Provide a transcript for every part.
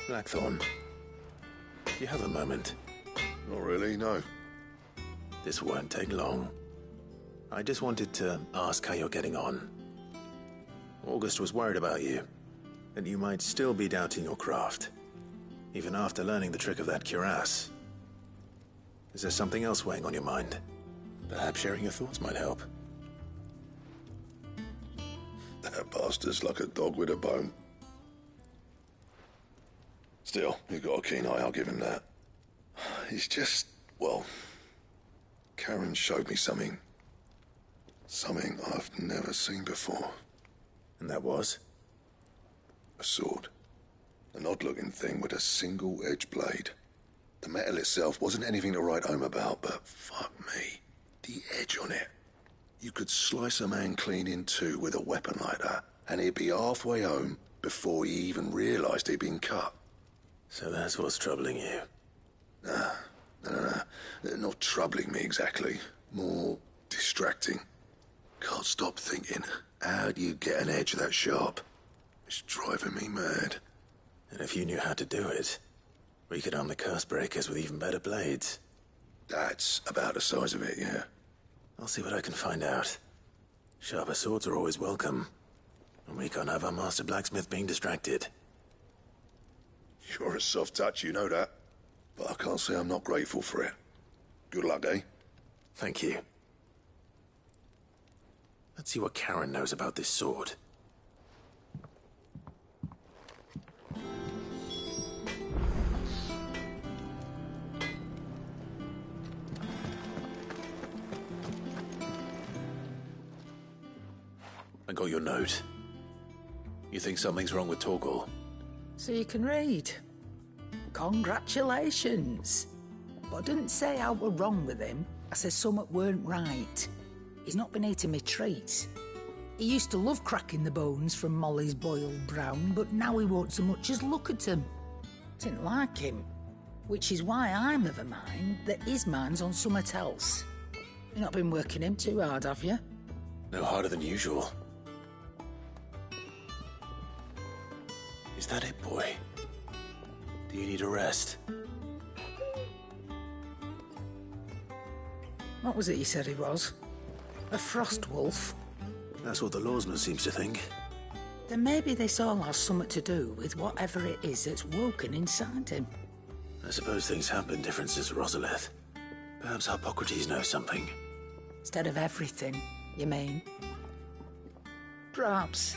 Blackthorn, do you have a moment? Not really, no. This won't take long. I just wanted to ask how you're getting on. August was worried about you, that you might still be doubting your craft, even after learning the trick of that cuirass. Is there something else weighing on your mind? Perhaps sharing your thoughts might help. That bastard's like a dog with a bone. Still, you've got a keen eye, I'll give him that. He's just, well, Karen showed me something. Something I've never seen before. And that was? A sword. An odd-looking thing with a single-edged blade. The metal itself wasn't anything to write home about, but fuck me, the edge on it. You could slice a man clean in two with a weapon like that, and he'd be halfway home before he even realised he'd been cut. So that's what's troubling you? No. Not troubling me exactly. More distracting. Can't stop thinking, how do you get an edge that sharp? It's driving me mad. And if you knew how to do it, we could arm the curse breakers with even better blades. That's about the size of it, yeah. I'll see what I can find out. Sharper swords are always welcome. And we can't have our master blacksmith being distracted. You're a soft touch, you know that. But I can't say I'm not grateful for it. Good luck, eh? Thank you. Let's see what Karen knows about this sword. I got your note. You think something's wrong with Torgal? So you can read. Congratulations. But I didn't say how we're wrong with him. I said something weren't right. He's not been eating me treats. He used to love cracking the bones from Molly's boiled brown, but now he won't so much as look at them. Didn't like him. Which is why I'm of a mind that his mind's on something else. You've not been working him too hard, have you? No harder than usual. Is that it, boy? Do you need a rest? What was it you said he was? A frost wolf? That's what the lawsman seems to think. Then maybe this all has something to do with whatever it is that's woken inside him. I suppose things have been different since Rosalith. Perhaps Hippocrates knows something. Instead of everything, you mean? Perhaps.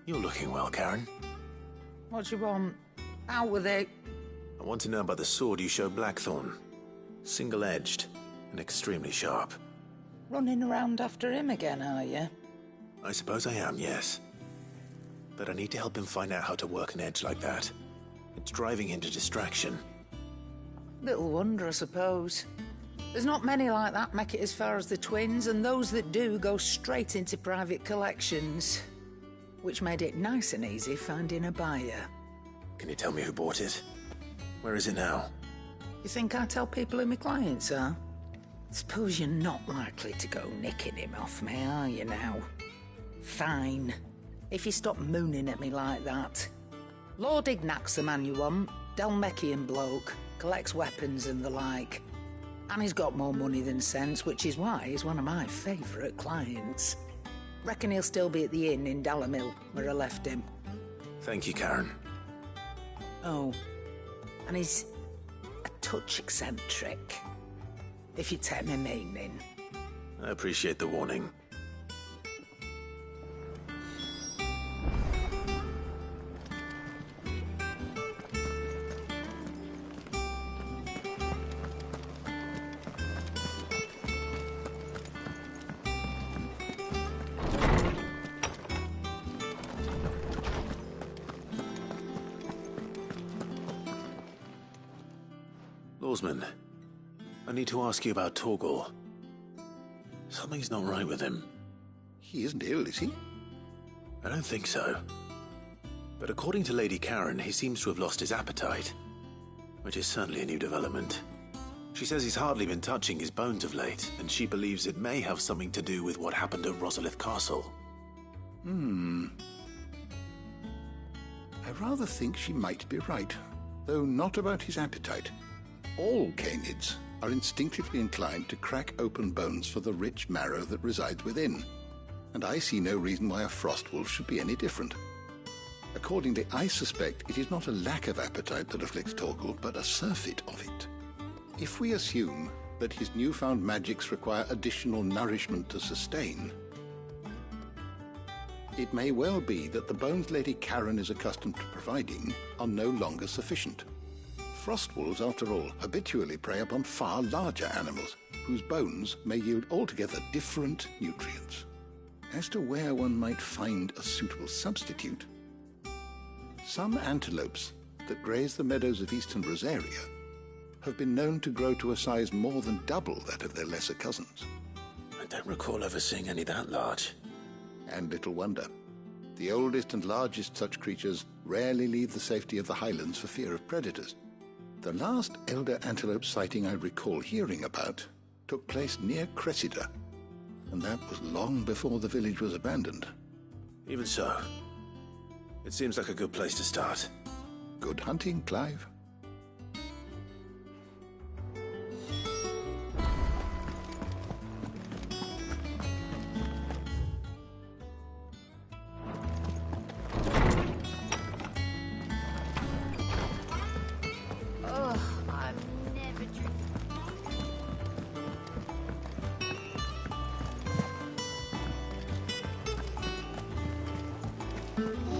You're looking well, Karen. What do you want? Out with it. I want to know about the sword you showed Blackthorn. Single-edged and extremely sharp. Running around after him again, are you? I suppose I am, yes. But I need to help him find out how to work an edge like that. It's driving him to distraction. Little wonder, I suppose. There's not many like that make it as far as the twins, and those that do go straight into private collections. Which made it nice and easy finding a buyer. Can you tell me who bought it? Where is it now? You think I tell people who my clients are? Suppose you're not likely to go nicking him off me, are you now? Fine. If you stop mooning at me like that. Lord Ignac's the man you want. Dalmekian bloke. Collects weapons and the like. And he's got more money than sense, which is why he's one of my favourite clients. Reckon he'll still be at the inn in Dalamil, where I left him. Thank you, Karen. Oh, and he's a touch eccentric, if you take my meaning. I appreciate the warning. Lawsman, I need to ask you about Torgal. Something's not right with him. He isn't ill, is he? I don't think so. But according to Lady Karen, he seems to have lost his appetite, which is certainly a new development. She says he's hardly been touching his bones of late, and she believes it may have something to do with what happened at Rosalith Castle. I rather think she might be right, though not about his appetite. All canids are instinctively inclined to crack open bones for the rich marrow that resides within, and I see no reason why a frostwolf should be any different. Accordingly, I suspect it is not a lack of appetite that afflicts Torgal, but a surfeit of it. If we assume that his newfound magics require additional nourishment to sustain, it may well be that the bones Lady Karen is accustomed to providing are no longer sufficient. Frostwolves, after all, habitually prey upon far larger animals, whose bones may yield altogether different nutrients. As to where one might find a suitable substitute, some antelopes that graze the meadows of eastern Rosaria have been known to grow to a size more than double that of their lesser cousins. I don't recall ever seeing any that large. And little wonder. The oldest and largest such creatures rarely leave the safety of the highlands for fear of predators. The last elder antelope sighting I recall hearing about took place near Cressida, and that was long before the village was abandoned. Even so, it seems like a good place to start. Good hunting, Clive.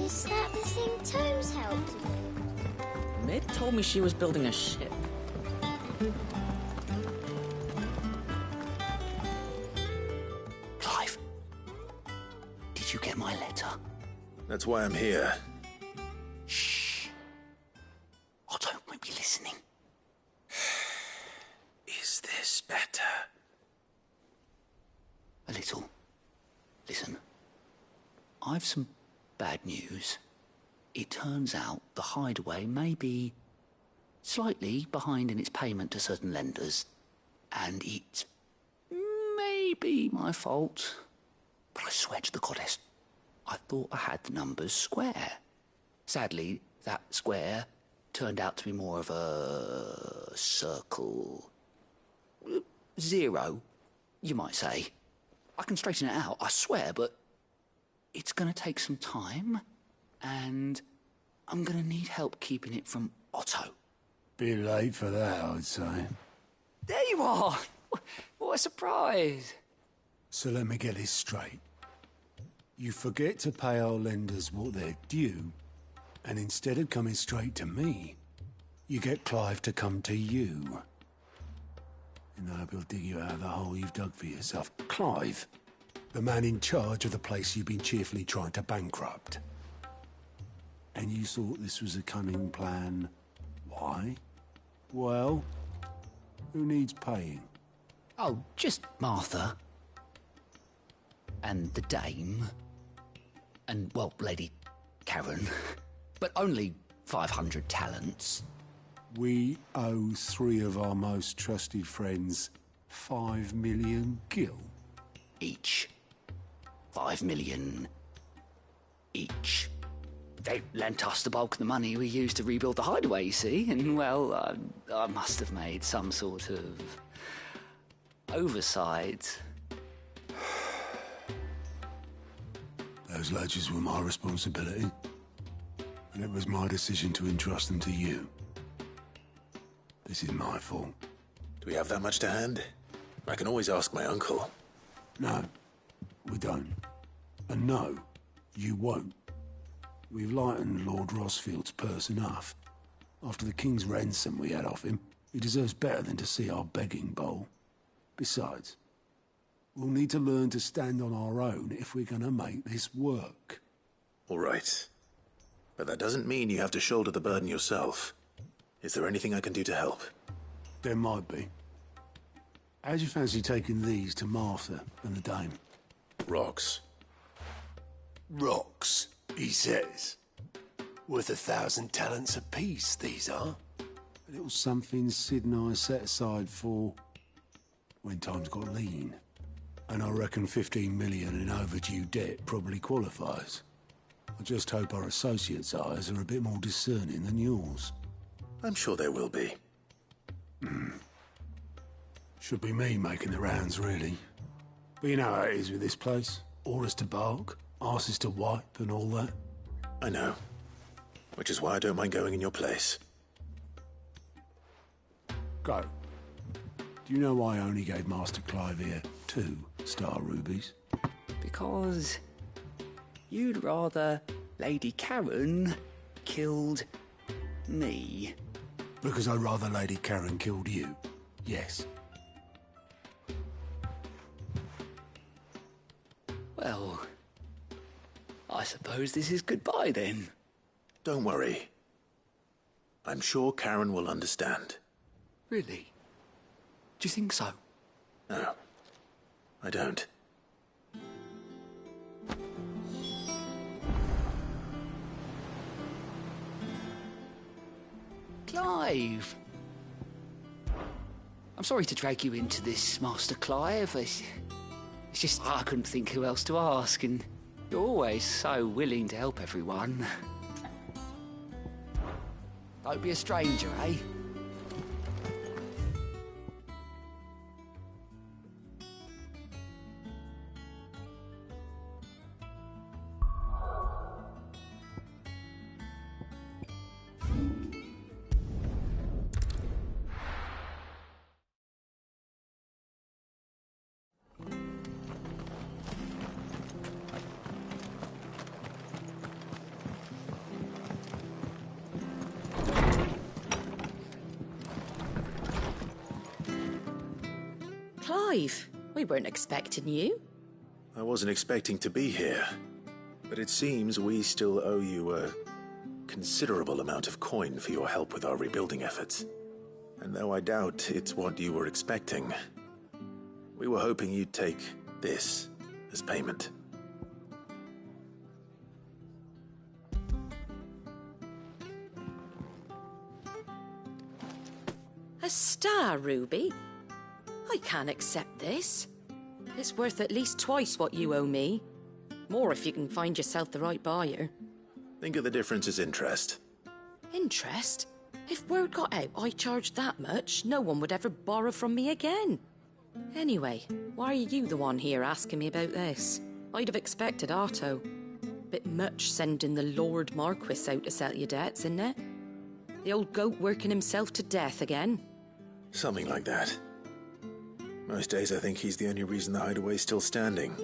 Is that the thing Tomes helped with? Mid told me she was building a ship. Clive, did you get my letter? That's why I'm here. Shh. Otto won't be listening. Is this better? A little. Listen, I've some bad news. It turns out the hideaway may be slightly behind in its payment to certain lenders, and it may be my fault. But I swear to the goddess, I thought I had the numbers square. Sadly, that square turned out to be more of a circle. 0, you might say. I can straighten it out, I swear, but it's going to take some time, and I'm going to need help keeping it from Otto. Bit late for that, I'd say. There you are! What a surprise! So let me get this straight. You forget to pay our lenders what they're due, and instead of coming straight to me, you get Clive to come to you. And I hope he'll dig you out of the hole you've dug for yourself. Clive, the man in charge of the place you've been cheerfully trying to bankrupt. And you thought this was a cunning plan. Why? Well, who needs paying? Oh, just Martha. And the dame. And, well, Lady Karen. But only 500 talents. We owe 3 of our most trusted friends 5 million gil. Each. 5 million each. They lent us the bulk of the money we used to rebuild the hideaway, you see, and, well, I must have made some sort of oversight. Those ledgers were my responsibility, and it was my decision to entrust them to you. This is my fault. Do we have that much to hand? I can always ask my uncle. No, we don't. And no, you won't. We've lightened Lord Rosfield's purse enough. After the king's ransom we had off him, he deserves better than to see our begging bowl. Besides, we'll need to learn to stand on our own if we're gonna make this work. All right. But that doesn't mean you have to shoulder the burden yourself. Is there anything I can do to help? There might be. How'd you fancy taking these to Martha and the dame? Rocks. Rocks, he says. Worth 1,000 talents apiece, these are. little something Sid and I set aside for when times got lean. And I reckon 15 million in overdue debt probably qualifies. I just hope our associates' eyes are a bit more discerning than yours. I'm sure there will be. Should be me making the rounds, really. But you know how it is with this place. Orders to bark, arses to wipe and all that. I know. Which is why I don't mind going in your place. Go. Do you know why I only gave Master Clive here 2 star rubies? Because you'd rather Lady Karen killed me. Because I'd rather Lady Karen killed you. Yes. Well, I suppose this is goodbye then. Don't worry. I'm sure Karen will understand. Really? Do you think so? No, I don't. Clive! I'm sorry to drag you into this, Master Clive. It's just I couldn't think who else to ask, and you're always so willing to help everyone. Don't be a stranger, eh? Clive, we weren't expecting you. I wasn't expecting to be here, but it seems we still owe you a considerable amount of coin for your help with our rebuilding efforts. And though I doubt it's what you were expecting, we were hoping you'd take this as payment. A star ruby? I can't accept this. It's worth at least twice what you owe me. More if you can find yourself the right buyer. Think of the difference as interest. Interest? If word got out I charged that much, no one would ever borrow from me again. Anyway, why are you the one here asking me about this? I'd have expected Otto. Bit much sending the Lord Marquis out to settle your debts, isn't it? The old goat working himself to death again. Something like that. Most days I think he's the only reason the hideaway's still standing.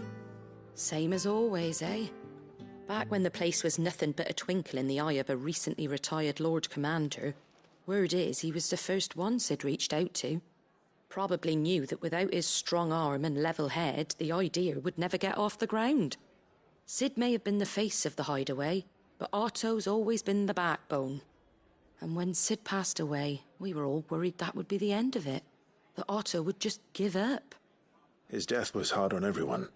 Same as always, eh? Back when the place was nothing but a twinkle in the eye of a recently retired Lord Commander, word is he was the first one Sid reached out to. Probably knew that without his strong arm and level head, the idea would never get off the ground. Sid may have been the face of the hideaway, but Otto's always been the backbone. And when Sid passed away, we were all worried that would be the end of it. That Otto would just give up. His death was hard on everyone.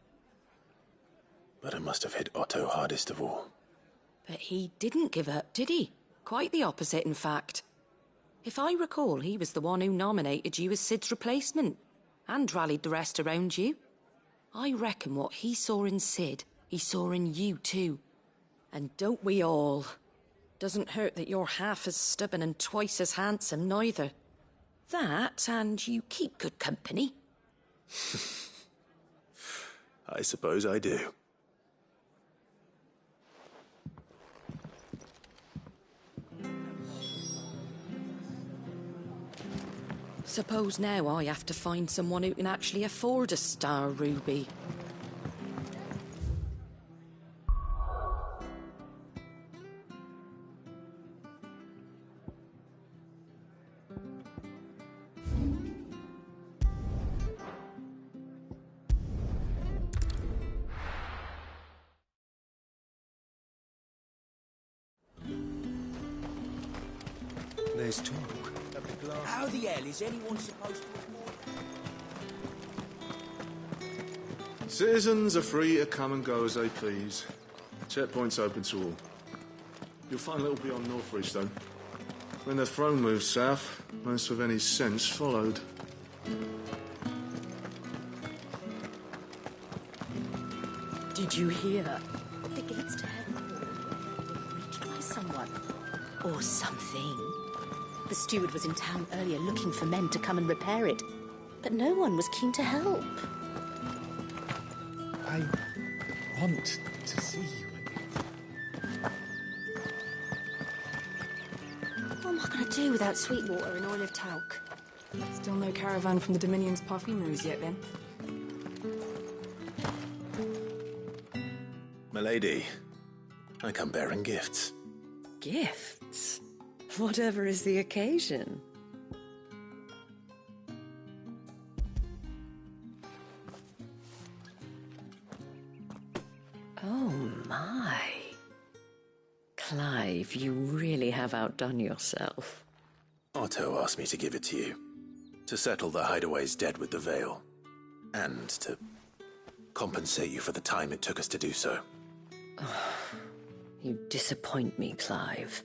But it must have hit Otto hardest of all. But he didn't give up, did he? Quite the opposite, in fact. If I recall, he was the one who nominated you as Sid's replacement, and rallied the rest around you. I reckon what he saw in Sid, he saw in you too. And don't we all? Doesn't hurt that you're half as stubborn and twice as handsome, neither. That, and you keep good company. I suppose I do. Suppose now I have to find someone who can actually afford a star ruby. There's talk. How the hell is anyone supposed to afford? Citizens are free to come and go as they please. Checkpoint's open to all. You'll find a little beyond Northridge, though. When the throne moved south, most with any sense followed. Did you hear? The gates to heaven were reached by someone. Or something. The steward was in town earlier looking for men to come and repair it. But no one was keen to help. I want to see you again. What am I going to do without sweet water and oil of talc? Still no caravan from the Dominion's perfumeries yet, then? Milady, I come bearing gifts. Gifts? Whatever is the occasion. Oh my. Clive, you really have outdone yourself. Otto asked me to give it to you. To settle the Hideaway's debt with the Veil. And to compensate you for the time it took us to do so. You disappoint me, Clive.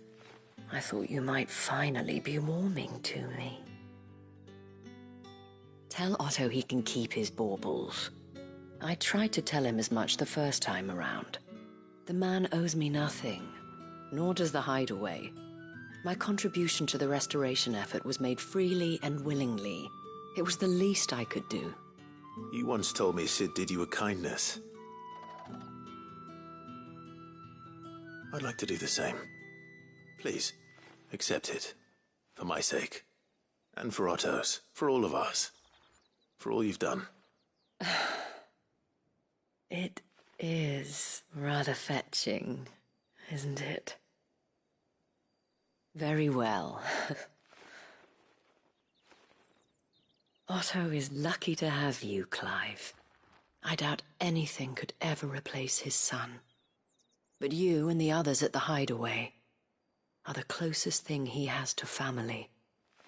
I thought you might finally be warming to me. Tell Otto he can keep his baubles. I tried to tell him as much the first time around. The man owes me nothing, nor does the Hideaway. My contribution to the restoration effort was made freely and willingly. It was the least I could do. You once told me Sid did you a kindness. I'd like to do the same. Please, accept it. For my sake. And for Otto's. For all of us. For all you've done. It is rather fetching, isn't it? Very well. Otto is lucky to have you, Clive. I doubt anything could ever replace his son. But you and the others at the Hideaway are the closest thing he has to family.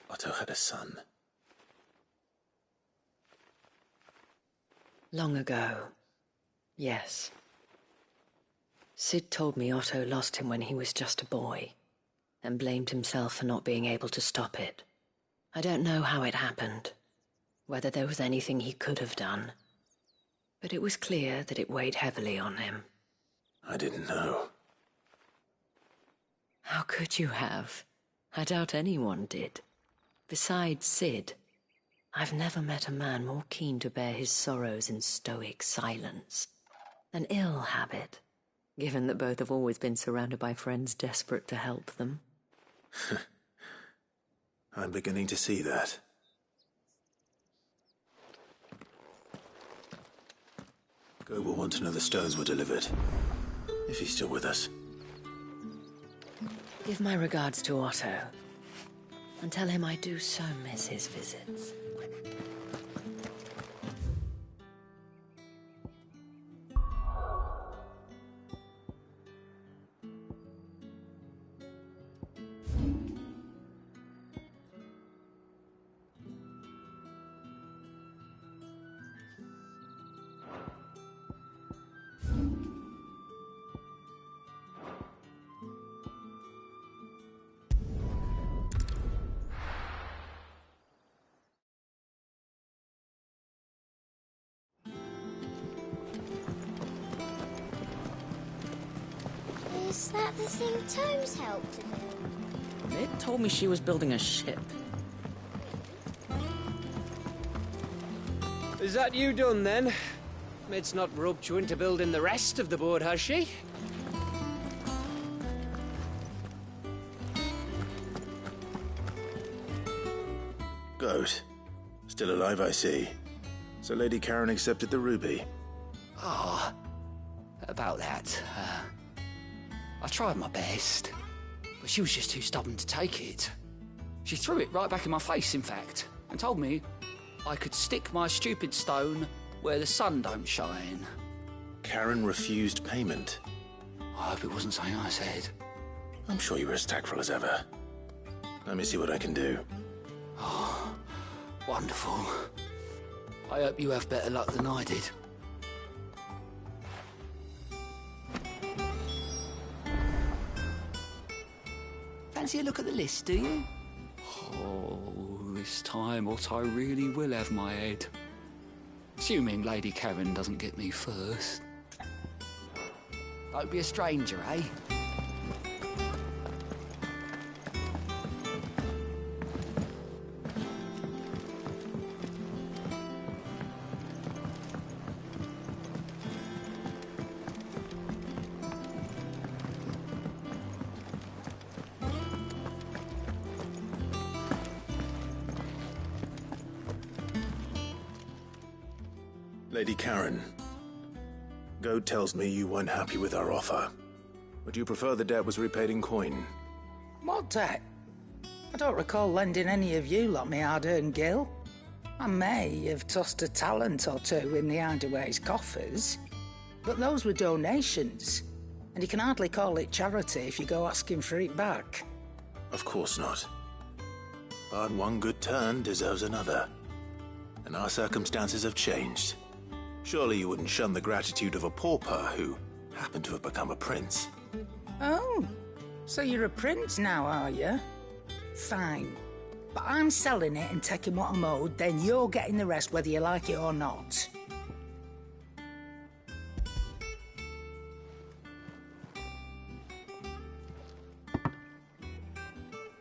Otto had a son. Long ago, yes. Sid told me Otto lost him when he was just a boy, and blamed himself for not being able to stop it. I don't know how it happened, whether there was anything he could have done, but it was clear that it weighed heavily on him. I didn't know. How could you have? I doubt anyone did. Besides Sid, I've never met a man more keen to bear his sorrows in stoic silence. An ill habit, given that both have always been surrounded by friends desperate to help them. I'm beginning to see that. Go will want to know the stones were delivered. If he's still with us. Give my regards to Otto, and tell him I do so miss his visits. Is that the thing Tomes helped to build? Mid told me she was building a ship. Is that you done, then? Mid's not roped you into building the rest of the board, has she? Goat. Still alive, I see. So Lady Karen accepted the ruby. Ah, about that. I tried my best, but she was just too stubborn to take it. She threw it right back in my face, in fact, and told me I could stick my stupid stone where the sun don't shine. Karen refused payment. I hope it wasn't something I said. I'm sure you were as tactful as ever. Let me see what I can do. Oh, wonderful. I hope you have better luck than I did. fancy a look at the list, do you? Oh, this time Otto really will have my head. Assuming Lady Karen doesn't get me first. Don't be a stranger, eh? Lady Karen, Goad tells me you weren't happy with our offer. Would you prefer the debt was repaid in coin? What debt? I don't recall lending any of you lot me hard-earned gil. I may have tossed a talent or two in the Hideaway's coffers, but those were donations, and you can hardly call it charity if you go asking for it back. Of course not. But one good turn deserves another, and our circumstances have changed. Surely you wouldn't shun the gratitude of a pauper who happened to have become a prince. Oh, so you're a prince now, are you? Fine. But I'm selling it and taking what I'm owed, then you're getting the rest whether you like it or not.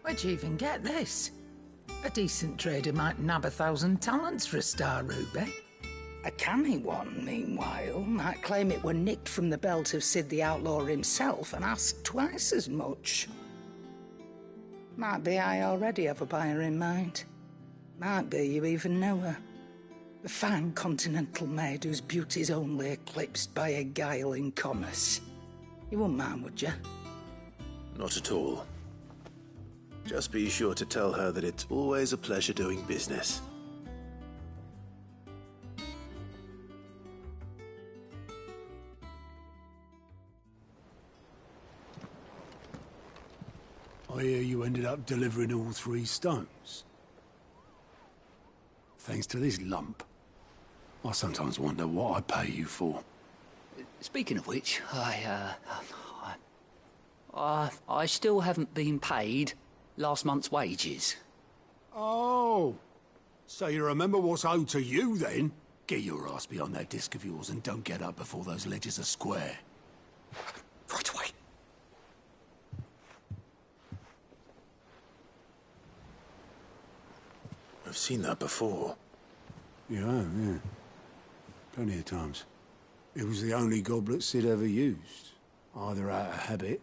Where'd you even get this? A decent trader might nab 1,000 talents for a star ruby. A canny one, meanwhile, might claim it were nicked from the belt of Sid the Outlaw himself and ask twice as much. Might be I already have a buyer in mind. Might be you even know her. A fine continental maid whose beauty's only eclipsed by a guile in commerce. You wouldn't mind, would you? Not at all. Just be sure to tell her that it's always a pleasure doing business. I hear you ended up delivering all 3 stones. Thanks to this lump. I sometimes wonder what I pay you for. Speaking of which, I still haven't been paid last month's wages. Oh, so you remember what's owed to you then? Get your ass behind that disc of yours and don't get up before those ledgers are square. Right away. I've seen that before. Yeah. Plenty of times. It was the only goblet Sid ever used. Either out of habit,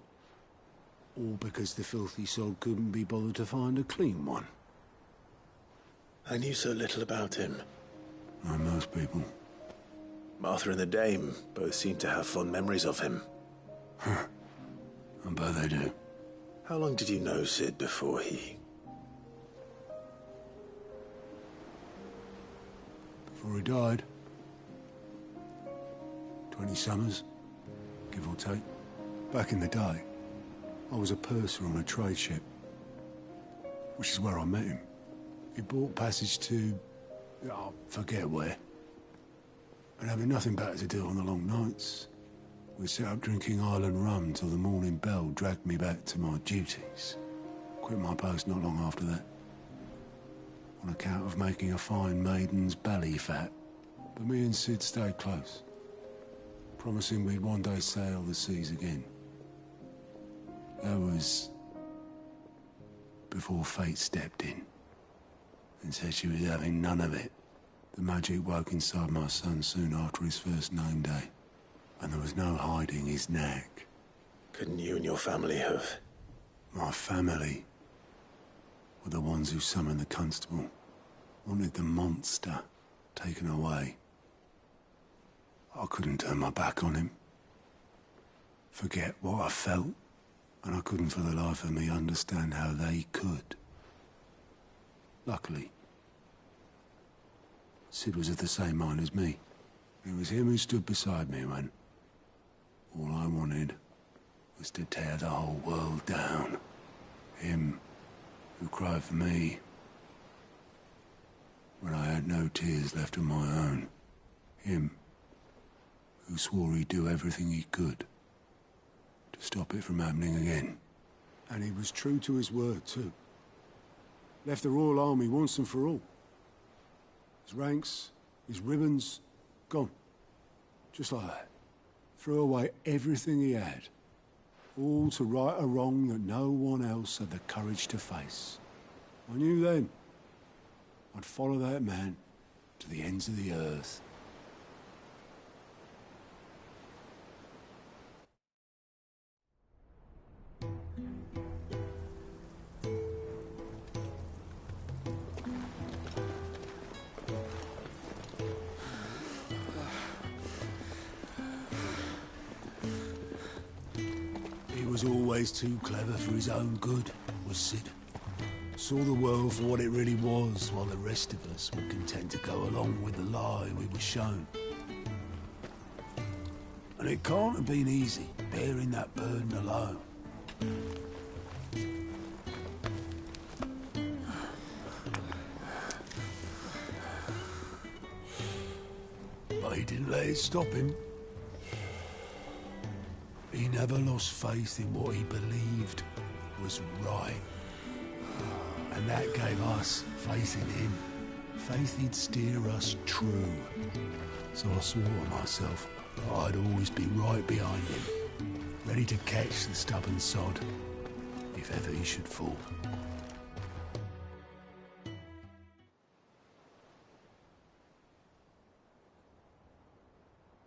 or because the filthy sod couldn't be bothered to find a clean one. I knew so little about him. Like most people. Martha and the Dame both seem to have fond memories of him. I bet they do. How long did you know Sid before he... Before he died? 20 summers, give or take. Back in the day, I was a purser on a trade ship, which is where I met him. He bought passage to... I forget where. And having nothing better to do on the long nights, we set up drinking island rum till the morning bell dragged me back to my duties. Quit my post not long after that, on account of making a fine maiden's belly fat. But me and Sid stayed close, promising we'd one day sail the seas again. That was before fate stepped in and said she was having none of it. The magic woke inside my son soon after his first name day, and there was no hiding his knack. Couldn't you and your family have... My family were the ones who summoned the constable, wanted the monster taken away. I couldn't turn my back on him, forget what I felt, and I couldn't for the life of me understand how they could. Luckily, Sid was of the same mind as me. It was him who stood beside me when all I wanted was to tear the whole world down. Him who cried for me when I had no tears left of my own. Him who swore he'd do everything he could to stop it from happening again. And he was true to his word, too. Left the Royal Army once and for all. His ranks, his ribbons, gone. Just like that. Threw away everything he had. All to right a wrong that no one else had the courage to face. I knew then I'd follow that man to the ends of the earth. He was always too clever for his own good, was Sid. Saw the world for what it really was, while the rest of us were content to go along with the lie we were shown. And it can't have been easy, bearing that burden alone. But he didn't let it stop him. He never lost faith in what he believed was right. And that gave us faith in him. Faith he'd steer us true. So I swore to myself that I'd always be right behind him, ready to catch the stubborn sod, if ever he should fall.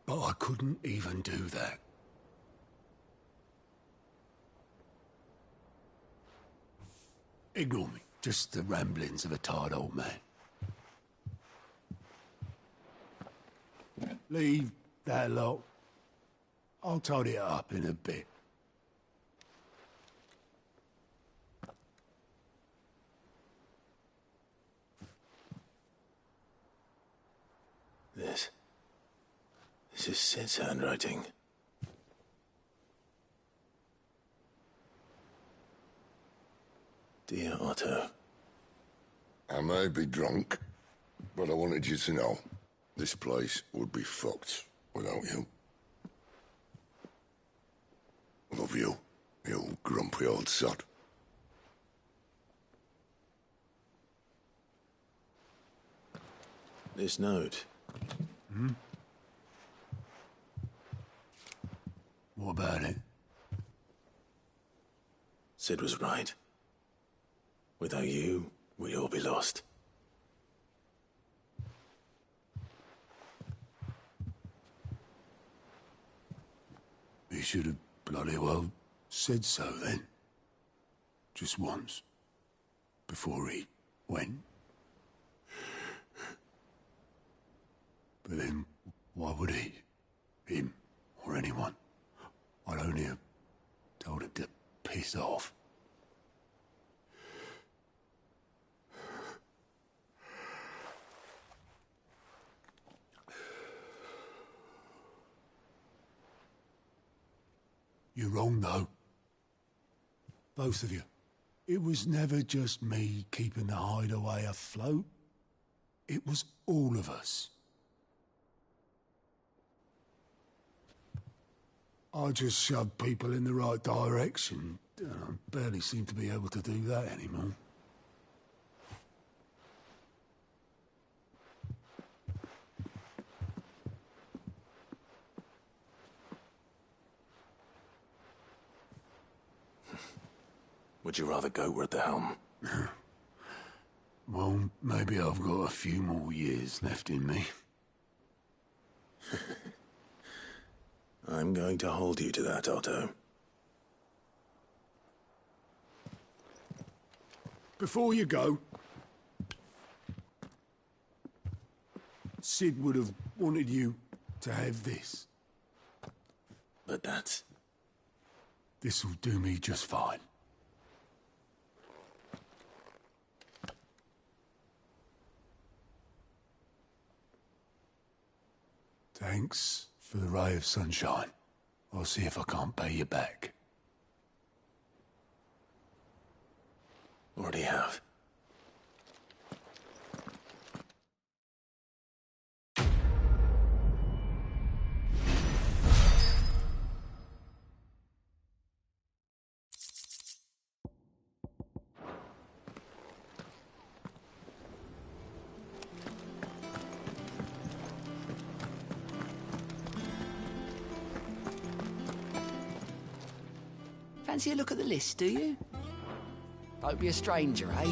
But I couldn't even do that. Ignore me. Just the ramblings of a tired old man. Leave that lot. I'll tidy it up in a bit. This is Sid's handwriting. Dear Otto. I may be drunk, but I wanted you to know this place would be fucked without you. Love you, you grumpy old sod. This note. What about it? Sid was right. Without you, we'd all be lost. He should have bloody well said so then. Just once. Before he went. But then, why would he? Him, or anyone? I'd only have told him to piss off. You're wrong, though. Both of you. It was never just me keeping the hideaway afloat. It was all of us. I just shoved people in the right direction. I barely seem to be able to do that anymore. Would you rather go at the helm? Well, maybe I've got a few more years left in me. I'm going to hold you to that, Otto. Before you go, Sid would have wanted you to have this. But that's... This'll do me just fine. Thanks for the ray of sunshine. I'll see if I can't pay you back. Already have. fancy a look at the list, do you? Don't be a stranger, eh?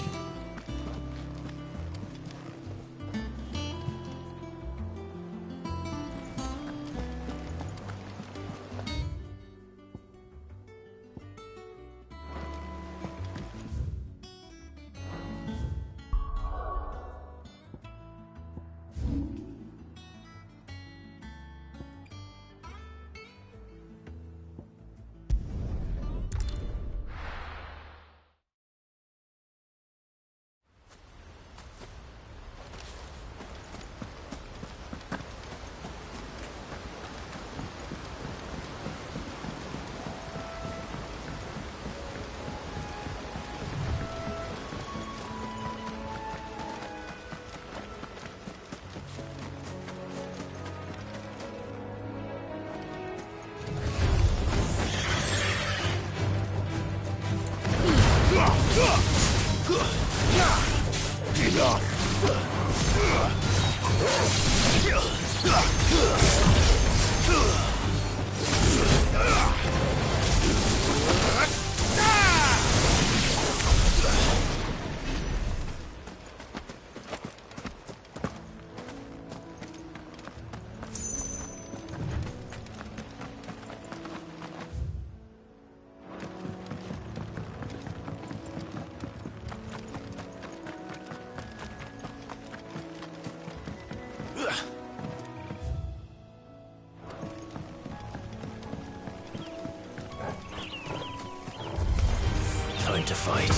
Time to fight.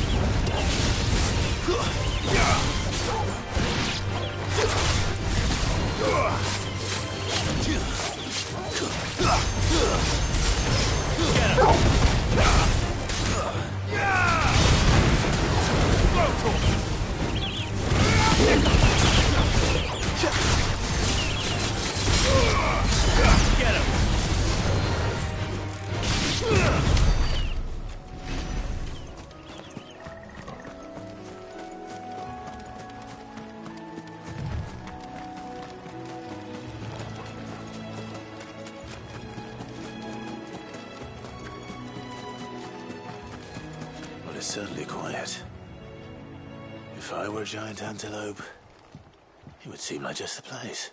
Get him! Well, it's certainly quiet. If I were a giant antelope, it would seem like just the place.